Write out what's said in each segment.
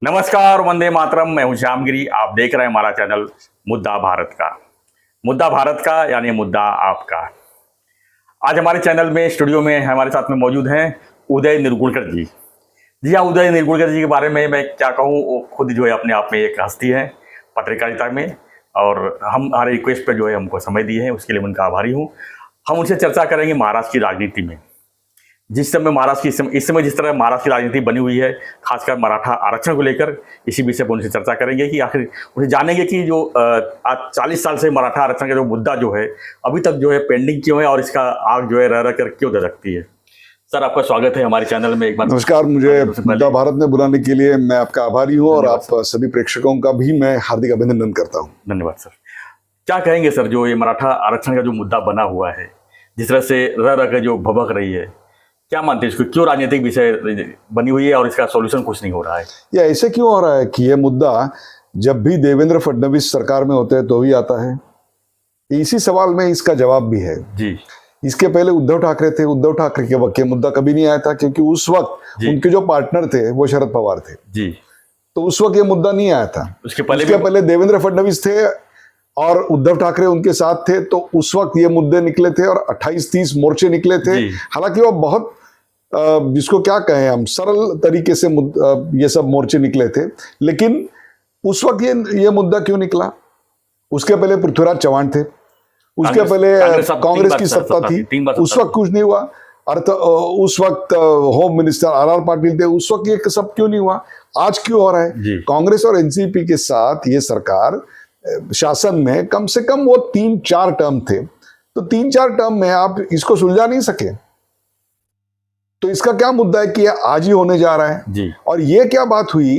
नमस्कार, वंदे मातरम। मैं हूं श्यामगिरी। आप देख रहे हैं हमारा चैनल मुद्दा भारत का। मुद्दा भारत का यानी मुद्दा आपका। आज हमारे चैनल में स्टूडियो में हमारे साथ में मौजूद हैं उदय निरगुड़कर जी। जी हाँ, उदय निरगुड़कर जी के बारे में मैं क्या कहूँ, वो खुद जो है अपने आप में एक हस्ती है पत्रकारिता में, और हमारे रिक्वेस्ट पर जो है हमको समय दिए हैं, उसके लिए मैं उनका आभारी हूँ। हम उनसे चर्चा करेंगे महाराष्ट्र की राजनीति में। जिस समय महाराष्ट्र की इस समय जिस तरह महाराष्ट्र की राजनीति बनी हुई है, खासकर मराठा आरक्षण को लेकर, इसी विषय पर उनसे चर्चा करेंगे कि आखिर उन्हें जानेंगे कि जो आज 40 साल से मराठा आरक्षण का जो मुद्दा जो है अभी तक जो है पेंडिंग क्यों है, और इसका आग जो है रह कर क्यों दरकती है। सर, आपका स्वागत है हमारे चैनल में। एक बार नमस्कार। मुझे मुद्दा भारत में बुलाने के लिए मैं आपका आभारी हूँ, और आप सभी प्रेक्षकों का भी मैं हार्दिक अभिनंदन करता हूँ। धन्यवाद सर। क्या कहेंगे सर, जो ये मराठा आरक्षण का जो मुद्दा बना हुआ है, जिस तरह से रह कर जो भभक रही है, क्या मानते हैं इसको, क्यों राजनीतिक विषय बनी हुई है और इसका सॉल्यूशन कुछ नहीं हो रहा है? या ऐसे क्यों हो रहा है कि ये मुद्दा जब भी देवेंद्र फडणवीस सरकार में होते हैं तो भी आता है? इसी सवाल में इसका जवाब भी है जी। इसके पहले उद्धव ठाकरे थे, उद्धव ठाकरे के वक्त मुद्दा कभी नहीं आया था, क्योंकि उस वक्त उनके जो पार्टनर थे वो शरद पवार थे जी। तो उस वक्त ये मुद्दा नहीं आया था। उसके पहले देवेंद्र फडणवीस थे और उद्धव ठाकरे उनके साथ थे, तो उस वक्त ये मुद्दे निकले थे और 28-30 मोर्चे निकले थे। हालांकि वो बहुत जिसको क्या कहें हम, सरल तरीके से ये सब मोर्चे निकले थे, लेकिन उस वक्त ये मुद्दा क्यों निकला? उसके पहले पृथ्वीराज चव्हाण थे, उसके पहले कांग्रेस की सत्ता थी, उस वक्त कुछ नहीं हुआ। उस वक्त होम मिनिस्टर आर पाटिल थे, उस वक्त ये सब क्यों नहीं हुआ? आज क्यों हो रहा है? कांग्रेस और एनसीपी के साथ ये सरकार शासन में कम से कम वो 3-4 टर्म थे, तो 3-4 टर्म में आप इसको सुलझा नहीं सके। तो इसका क्या मुद्दा है कि आज ही होने जा रहा है जी। और ये क्या बात हुई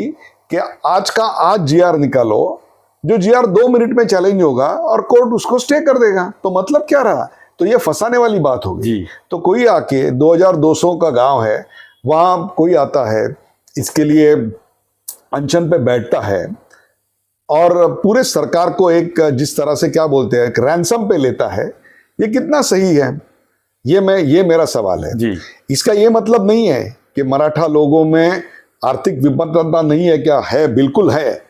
कि आज का आज जीआर निकालो, जो जीआर 2 मिनट में चैलेंज होगा और कोर्ट उसको स्टे कर देगा, तो मतलब क्या रहा? तो ये फंसाने वाली बात होगी। तो कोई आके 2200 का गांव है, वहां कोई आता है, इसके लिए अनशन पे बैठता है और पूरे सरकार को एक जिस तरह से क्या बोलते हैं रैंसम पे लेता है, ये कितना सही है? ये मेरा सवाल है जी। इसका ये मतलब नहीं है कि मराठा लोगों में आर्थिक विपन्नता नहीं है क्या? है, बिल्कुल है।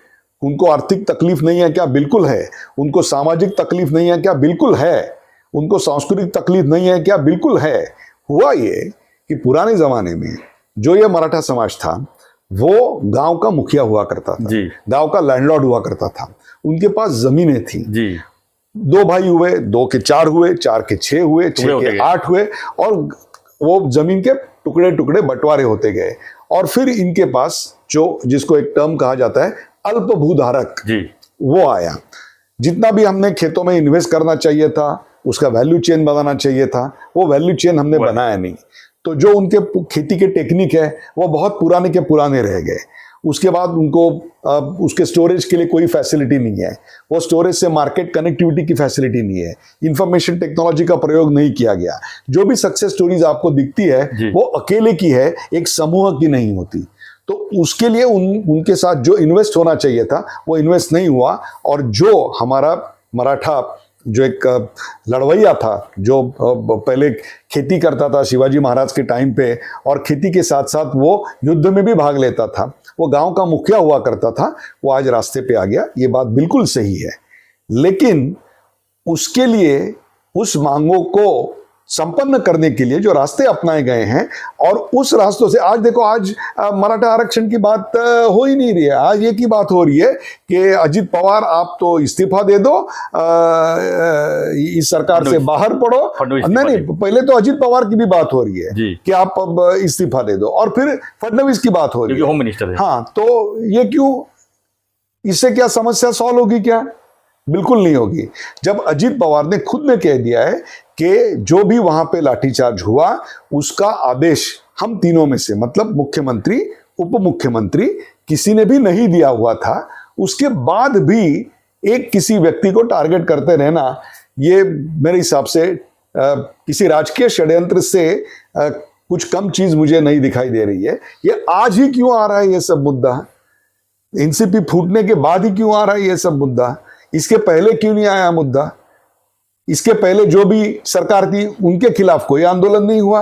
उनको आर्थिक तकलीफ नहीं है क्या? बिल्कुल है। उनको सामाजिक तकलीफ नहीं है क्या? बिल्कुल है। उनको सांस्कृतिक तकलीफ नहीं है क्या? बिल्कुल है। हुआ ये कि पुराने जमाने में जो ये मराठा समाज था वो गांव का मुखिया हुआ करता था, गांव का लैंडलॉर्ड हुआ करता था, उनके पास जमीनें थी जी। 2 भाई हुए, 2 के 4 हुए, 4 के 6 हुए, 6 के 8 हुए, और वो जमीन के टुकड़े टुकड़े बंटवारे होते गए। और फिर इनके पास जिसको एक टर्म कहा जाता है अल्प भूधारक जी, वो आया। जितना भी हमने खेतों में इन्वेस्ट करना चाहिए था, उसका वैल्यू चेन बनाना चाहिए था, वो वैल्यू चेन हमने बनाया नहीं। तो जो उनके खेती के टेक्निक है वो बहुत पुराने के पुराने रह गए। उसके बाद उनको उसके स्टोरेज के लिए कोई फैसिलिटी नहीं है, वो स्टोरेज से मार्केट कनेक्टिविटी की फैसिलिटी नहीं है, इंफॉर्मेशन टेक्नोलॉजी का प्रयोग नहीं किया गया। जो भी सक्सेस स्टोरीज आपको दिखती है वो अकेले की है, एक समूह की नहीं होती। तो उसके लिए उनके साथ जो इन्वेस्ट होना चाहिए था वो इन्वेस्ट नहीं हुआ, और जो हमारा मराठा जो एक लड़वैया था, जो पहले खेती करता था शिवाजी महाराज के टाइम पे, और खेती के साथ साथ वो युद्ध में भी भाग लेता था, वो गांव का मुखिया हुआ करता था, वो आज रास्ते पे आ गया। ये बात बिल्कुल सही है, लेकिन उसके लिए उस मांगों को संपन्न करने के लिए जो रास्ते अपनाए गए हैं, और उस रास्तों से आज देखो, आज मराठा आरक्षण की बात हो ही नहीं रही है। आज ये की बात हो रही है कि अजित पवार आप तो इस्तीफा दे दो, इस सरकार से बाहर पड़ो। नहीं, पहले तो अजित पवार की भी बात हो रही है कि आप अब इस्तीफा दे दो, और फिर फडणवीस की बात हो रही है, होम मिनिस्टर है। हाँ, तो ये क्यों? इससे क्या समस्या सॉल्व होगी क्या? बिल्कुल नहीं होगी। जब अजित पवार ने खुद ने कह दिया है कि जो भी वहां पे लाठीचार्ज हुआ उसका आदेश हम तीनों में से, मतलब मुख्यमंत्री, उप मुख्यमंत्री, किसी ने भी नहीं दिया हुआ था, उसके बाद भी एक किसी व्यक्ति को टारगेट करते रहना, ये मेरे हिसाब से किसी राजकीय षड्यंत्र से कुछ कम चीज मुझे नहीं दिखाई दे रही है। ये आज ही क्यों आ रहा है ये सब मुद्दा? एनसीपी फूटने के बाद ही क्यों आ रहा है ये सब मुद्दा? इसके पहले क्यों नहीं आया मुद्दा? इसके पहले जो भी सरकार थी उनके खिलाफ कोई आंदोलन नहीं हुआ,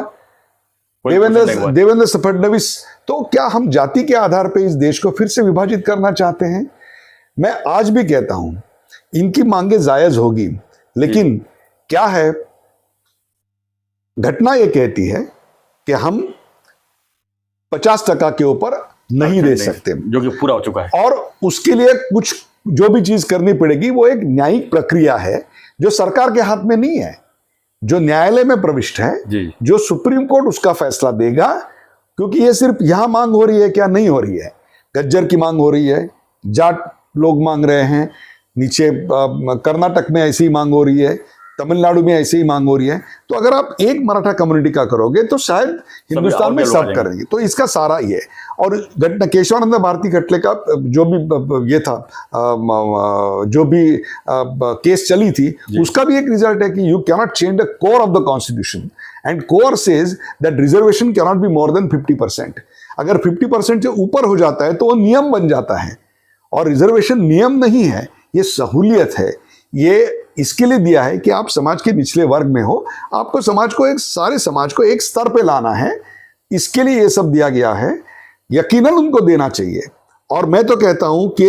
देवेंद्र फडणवीस, तो क्या हम जाति के आधार पर इस देश को फिर से विभाजित करना चाहते हैं? मैं आज भी कहता हूं इनकी मांगे जायज होगी, लेकिन क्या है, घटना ये कहती है कि हम 50% के ऊपर नहीं दे सकते, जो कि पूरा हो चुका है, और उसके लिए कुछ जो भी चीज करनी पड़ेगी वो एक न्यायिक प्रक्रिया है जो सरकार के हाथ में नहीं है, जो न्यायालय में प्रविष्ट है, जो सुप्रीम कोर्ट उसका फैसला देगा। क्योंकि ये सिर्फ यहां मांग हो रही है क्या? नहीं हो रही है। गज्जर की मांग हो रही है, जाट लोग मांग रहे हैं, नीचे कर्नाटक में ऐसी ही मांग हो रही है, तमिलनाडु में ऐसे ही मांग हो रही है। तो अगर आप एक मराठा कम्युनिटी का करोगे तो शायद हिंदुस्तान में सब करेंगे। तो इसका सारा ये, और घटना केशवानंद भारती खटले का जो भी ये था, जो भी केस चली थी, उसका भी एक रिजल्ट है कि you can not change the core of the constitution, and core says that reservation can not be more than 50%। अगर 50% से ऊपर हो जाता है तो वो नियम बन जाता है, और रिजर्वेशन नियम नहीं है, ये सहूलियत है। ये इसके लिए दिया है कि आप समाज के निचले वर्ग में हो, आपको समाज को सारे समाज को एक स्तर पे लाना है, इसके लिए ये सब दिया गया है। यकीनन उनको देना चाहिए। और मैं तो कहता हूं कि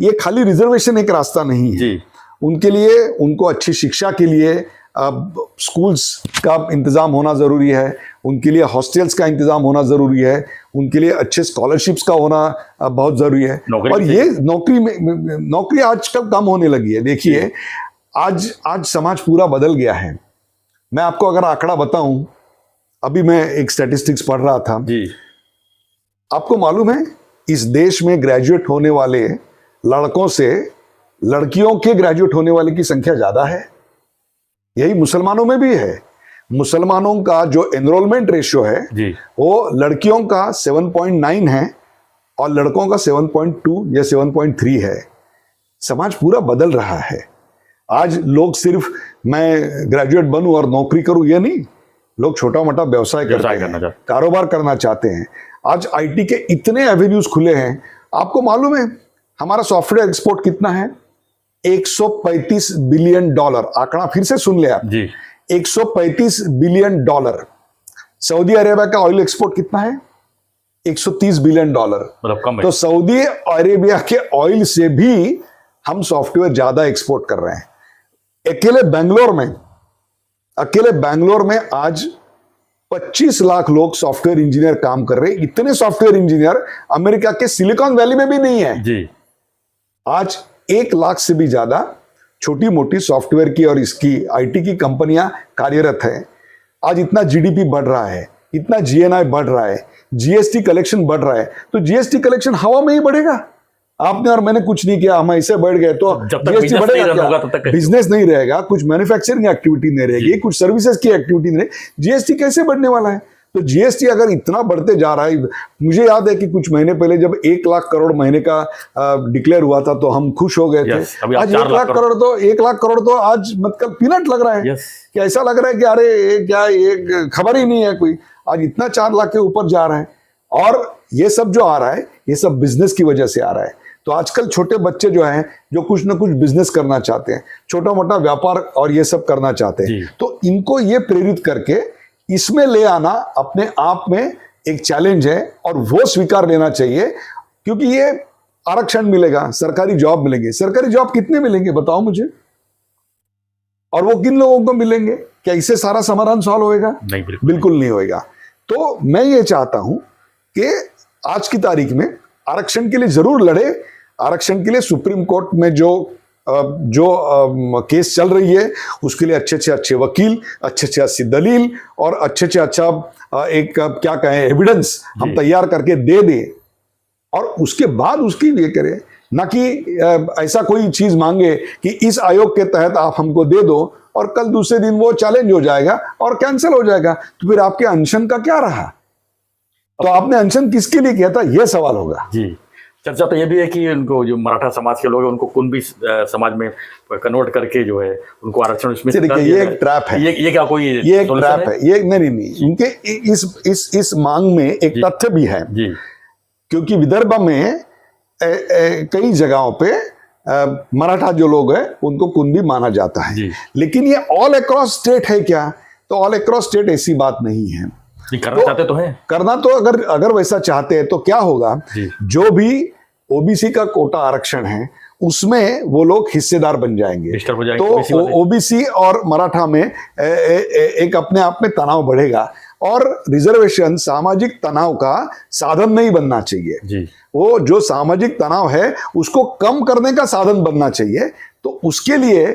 ये खाली रिजर्वेशन एक रास्ता नहीं है उनके लिए। उनको अच्छी शिक्षा के लिए स्कूल्स का इंतजाम होना जरूरी है, उनके लिए हॉस्टल्स का इंतजाम होना जरूरी है, उनके लिए अच्छे स्कॉलरशिप्स का होना बहुत जरूरी है। और ये नौकरी आजकल कम होने लगी है। देखिए आज समाज पूरा बदल गया है। मैं आपको अगर आंकड़ा बताऊं, अभी मैं एक स्टैटिस्टिक्स पढ़ रहा था आपको मालूम है इस देश में ग्रेजुएट होने वाले लड़कों से लड़कियों के ग्रेजुएट होने वाले की संख्या ज्यादा है। यही मुसलमानों में भी है। मुसलमानों का जो एनरोलमेंट रेशियो है वो लड़कियों का 7.9 है और लड़कों का 7.2 या 7.3 है। समाज पूरा बदल रहा है। आज लोग सिर्फ मैं ग्रेजुएट बनूं और नौकरी करूं ये नहीं, लोग छोटा मोटा व्यवसाय करते हैं, कारोबार करना चाहते हैं। आज आईटी के इतने एवेन्यूज खुले हैं। आपको मालूम है हमारा सॉफ्टवेयर एक्सपोर्ट कितना है? 135 बिलियन डॉलर। आंकड़ा फिर से सुन ले आप, 135 बिलियन डॉलर। सऊदी अरेबिया का ऑयल एक्सपोर्ट कितना है? 130 बिलियन डॉलर। मतलब कम है। तो सऊदी अरेबिया के ऑयल से भी हम सॉफ्टवेयर ज्यादा एक्सपोर्ट कर रहे हैं। अकेले बैंगलोर में आज 25 लाख लोग सॉफ्टवेयर इंजीनियर काम कर रहे हैं। इतने सॉफ्टवेयर इंजीनियर अमेरिका के सिलिकॉन वैली में भी नहीं है। आज 1 लाख से भी ज्यादा छोटी मोटी सॉफ्टवेयर की और इसकी आईटी की कंपनियां कार्यरत हैं। आज इतना जीडीपी बढ़ रहा है, इतना जीएनआई बढ़ रहा है, जीएसटी कलेक्शन बढ़ रहा है। तो जीएसटी कलेक्शन हवा में ही बढ़ेगा। आपने और मैंने कुछ नहीं किया, हम ऐसे बढ़ गए तो जीएसटी बढ़ेगा क्या? बिजनेस नहीं रहेगा, कुछ मैन्युफैक्चरिंग एक्टिविटी नहीं रहेगी, कुछ सर्विसेज की एक्टिविटी नहीं रहेगी, जीएसटी कैसे बढ़ने वाला है? तो जीएसटी अगर इतना बढ़ते जा रहा है, मुझे याद है कि कुछ महीने पहले जब 1 लाख करोड़ महीने का डिक्लेयर हुआ था तो हम खुश हो गए थे। आज 1 लाख करोड़ तो आज मतलब पीनट लग रहा है। कि ऐसा लग रहा है कि अरे क्या ये खबर ही नहीं है कोई। आज इतना 4 लाख के ऊपर जा रहा है। और ये सब जो आ रहा है ये सब बिजनेस की वजह से आ रहा है। तो आजकल छोटे बच्चे जो हैं जो कुछ ना कुछ बिजनेस करना चाहते हैं, छोटा मोटा व्यापार और ये सब करना चाहते हैं, तो इनको ये प्रेरित करके इसमें ले आना अपने आप में एक चैलेंज है और वो स्वीकार लेना चाहिए। क्योंकि ये आरक्षण मिलेगा, सरकारी जॉब मिलेंगे। सरकारी जॉब कितने मिलेंगे बताओ मुझे, और वो किन लोगों को मिलेंगे? क्या इससे सारा समाधान सॉल्व होएगा? नहीं, बिल्कुल नहीं होएगा। तो मैं ये चाहता हूं कि आज की तारीख में आरक्षण के लिए जरूर लड़े। आरक्षण के लिए सुप्रीम कोर्ट में जो केस चल रही है उसके लिए अच्छे वकील, अच्छी दलील और अच्छा एक क्या कहें एविडेंस हम तैयार करके दे दें, और उसके बाद उसकी ये करें। ना कि ऐसा कोई चीज मांगे कि इस आयोग के तहत आप हमको दे दो और कल दूसरे दिन वो चैलेंज हो जाएगा और कैंसिल हो जाएगा। तो फिर आपके अनशन का क्या रहा? तो आपने अनशन किसके लिए किया था, यह सवाल होगा। चर्चा तो ये भी है कि उनको जो मराठा समाज के लोग हैं उनको कुणबी समाज में कन्वर्ट करके जो है उनको आरक्षण उसमें से देखिए ये एक ट्रैप है। ये क्या कोई ये एक ट्रैप है? ये नहीं इनके इस मांग में एक तथ्य भी है क्योंकि विदर्भ में कई जगहों पे मराठा जो लोग हैं उनको कुणबी माना जाता है। लेकिन ये ऑल अक्रॉस स्टेट है क्या? तो ऑल अक्रॉस स्टेट ऐसी बात नहीं है। करना चाहते तो है। करना तो अगर अगर वैसा चाहते हैं तो क्या होगा, जी। जो भी ओबीसी का कोटा आरक्षण है उसमें वो लोग हिस्सेदार बन जाएंगे, डिस्टर्ब हो जाएंगे OBC तो वाले। ओबीसी और मराठा में एक अपने आप में तनाव बढ़ेगा। और रिजर्वेशन सामाजिक तनाव का साधन नहीं बनना चाहिए, जी। वो जो सामाजिक तनाव है उसको कम करने का साधन बनना चाहिए। तो उसके लिए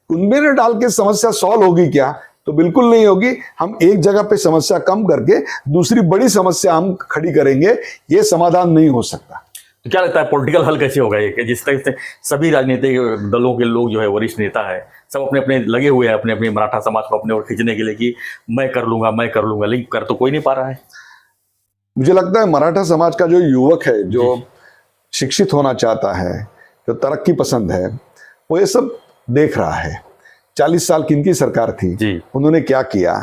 कुनबे में डाल के समस्या सॉल्व होगी क्या? तो बिल्कुल नहीं होगी। हम एक जगह पे समस्या कम करके दूसरी बड़ी समस्या हम खड़ी करेंगे, ये समाधान नहीं हो सकता। तो क्या लगता है पॉलिटिकल हल कैसे होगा ये, कि जिस तरह से सभी राजनीतिक दलों के लोग जो है, वरिष्ठ नेता है, सब अपने अपने लगे हुए हैं अपने अपने मराठा समाज को अपने ओर खींचने के लिए कि मैं कर लूंगा, लेकिन कर तो कोई नहीं पा रहा है। मुझे लगता है मराठा समाज का जो युवक है, जो शिक्षित होना चाहता है, जो तरक्की पसंद है, वो ये सब देख रहा है। 40 साल किनकी सरकार थी जी। उन्होंने क्या किया,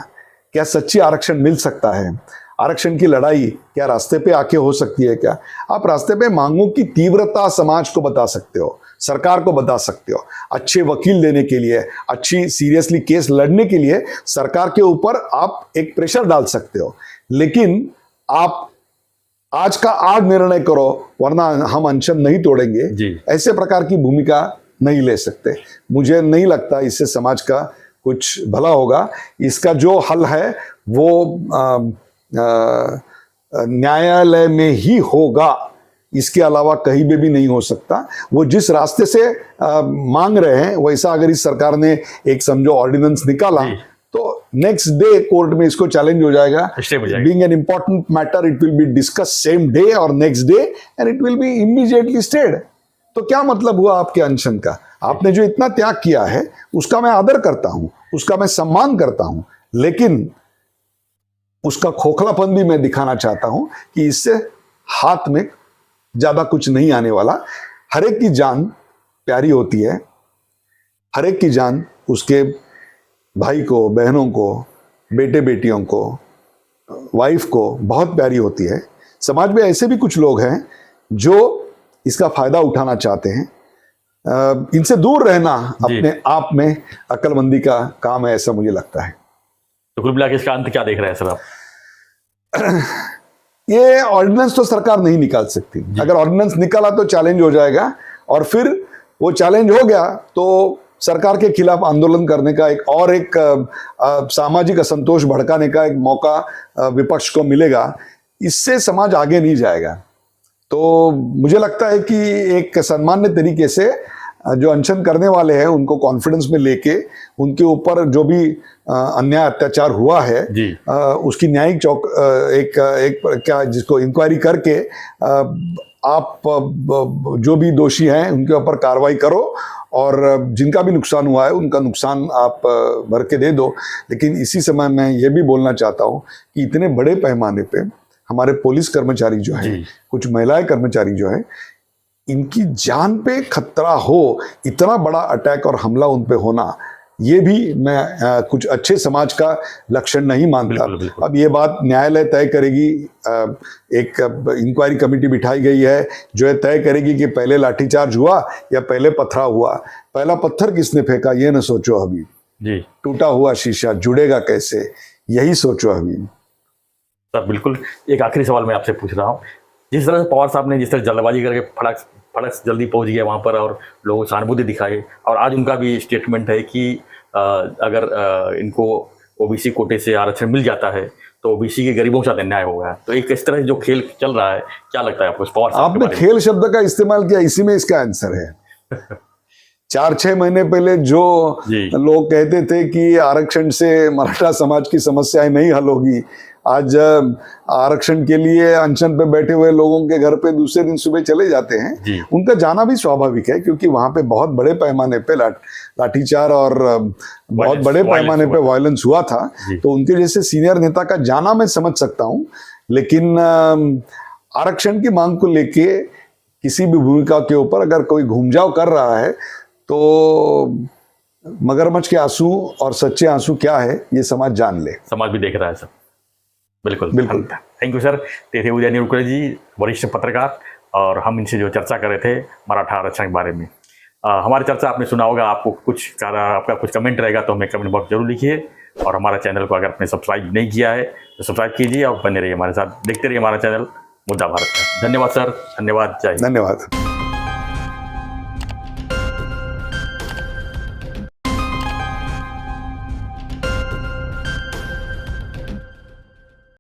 क्या सच्ची आरक्षण मिल सकता है, आरक्षण की लड़ाई क्या रास्ते पे आके हो सकती है क्या? आप रास्ते पे मांगों की तीव्रता समाज को बता सकते हो, सरकार को बता सकते हो, अच्छे वकील देने के लिए, अच्छी सीरियसली केस लड़ने के लिए सरकार के ऊपर आप एक प्रेशर डाल सकते हो। लेकिन आप आज का आज निर्णय करो वरना हम अनशन नहीं तोड़ेंगे, जी। ऐसे प्रकार की भूमिका नहीं ले सकते। मुझे नहीं लगता इससे समाज का कुछ भला होगा। इसका जो हल है वो न्यायालय में ही होगा, इसके अलावा कहीं पे भी नहीं हो सकता। वो जिस रास्ते से मांग रहे हैं वैसा अगर इस सरकार ने एक समझो ऑर्डिनेंस निकाला तो नेक्स्ट डे कोर्ट में इसको चैलेंज हो जाएगा। Being an important matter it will be discuss same day और next day and it will be immediately stayed. तो क्या मतलब हुआ आपके अनशन का? आपने जो इतना त्याग किया है उसका मैं आदर करता हूं, उसका मैं सम्मान करता हूं, लेकिन उसका खोखलापन भी मैं दिखाना चाहता हूं कि इससे हाथ में ज्यादा कुछ नहीं आने वाला। हर एक की जान प्यारी होती है, हर एक की जान उसके भाई को, बहनों को, बेटे बेटियों को, वाइफ को बहुत प्यारी होती है। समाज में ऐसे भी कुछ लोग हैं जो इसका फायदा उठाना चाहते हैं। इनसे दूर रहना अपने आप में अक्लमंदी का काम है, ऐसा मुझे लगता है। तो कुल मिला के इसका अंत क्या देख रहे हैं सर आप? ये ऑर्डिनेंस तो सरकार नहीं निकाल सकती। अगर ऑर्डिनेंस निकाला तो चैलेंज हो जाएगा, और फिर वो चैलेंज हो गया तो सरकार के खिलाफ आंदोलन करने का एक सामाजिक असंतोष भड़काने का एक मौका विपक्ष को मिलेगा। इससे समाज आगे नहीं जाएगा। तो मुझे लगता है कि एक सामान्य तरीके से जो अनशन करने वाले हैं उनको कॉन्फिडेंस में लेके उनके ऊपर जो भी अन्याय अत्याचार हुआ है उसकी न्यायिक क्या जिसको इंक्वायरी करके आप जो भी दोषी हैं उनके ऊपर कार्रवाई करो, और जिनका भी नुकसान हुआ है उनका नुकसान आप भर के दे दो। लेकिन इसी समय मैं ये भी बोलना चाहता हूँ कि इतने बड़े पैमाने पे हमारे पुलिस कर्मचारी जो है, कुछ महिलाएं कर्मचारी जो है, इनकी जान पे खतरा हो, इतना बड़ा अटैक और हमला उन पे होना, ये भी मैं कुछ अच्छे समाज का लक्षण नहीं मानता। अब ये बात न्यायालय तय करेगी। एक इंक्वायरी कमेटी बिठाई गई है जो है तय करेगी कि पहले लाठीचार्ज हुआ या पहले पथराव हुआ। पहला पत्थर किसने फेंका ये न सोचो अभी जी, टूटा हुआ शीशा जुड़ेगा कैसे, यही सोचो अभी। सर बिल्कुल, एक आखिरी सवाल मैं आपसे पूछ रहा हूँ। जिस तरह से पवार साहब ने जिस तरह जल्दबाजी करके फड़क जल्दी पहुंच गया वहाँ पर और लोगों को सहानुभूति दिखाई, और आज उनका भी स्टेटमेंट है कि अगर इनको ओबीसी कोटे से आरक्षण मिल जाता है तो ओबीसी के गरीबों के साथ अन्याय होगा। तो एक इस तरह से जो खेल चल रहा है, क्या लगता है आपको पवार साहब? आपने खेल शब्द का इस्तेमाल किया, इसी में इसका आंसर है। 4-6 महीने पहले जो लोग कहते थे कि आरक्षण से मराठा समाज की समस्याएं नहीं हल होगी, आज आरक्षण के लिए अनशन पे बैठे हुए लोगों के घर पे दूसरे दिन सुबह चले जाते हैं। उनका जाना भी स्वाभाविक है क्योंकि वहां पे बहुत बड़े पैमाने पे लाठीचार और बहुत बड़े पैमाने पे वायलेंस हुआ था। तो उनके जैसे सीनियर नेता का जाना मैं समझ सकता हूं, लेकिन आरक्षण की मांग को लेके किसी भी भूमिका के ऊपर अगर कोई घूमजाव कर रहा है तो मगरमच्छ के आंसू और सच्चे आंसू क्या है ये समाज जान ले। समाज भी देख रहा है सर। बिल्कुल बिल्कुल, थैंक यू सर। ते थे उदय निरुलकर जी, वरिष्ठ पत्रकार, और हम इनसे जो चर्चा कर रहे थे मराठा आरक्षण के बारे में। हमारी चर्चा आपने सुना होगा, आपको आपका कुछ कमेंट रहेगा तो हमें कमेंट बॉक्स जरूर लिखिए। और हमारा चैनल को अगर आपने सब्सक्राइब नहीं किया है तो सब्सक्राइब कीजिए और बने रहिए हमारे साथ, देखते रहिए हमारा चैनल मुद्दा भारत का। धन्यवाद सर, धन्यवाद, जय हिंद। धन्यवाद।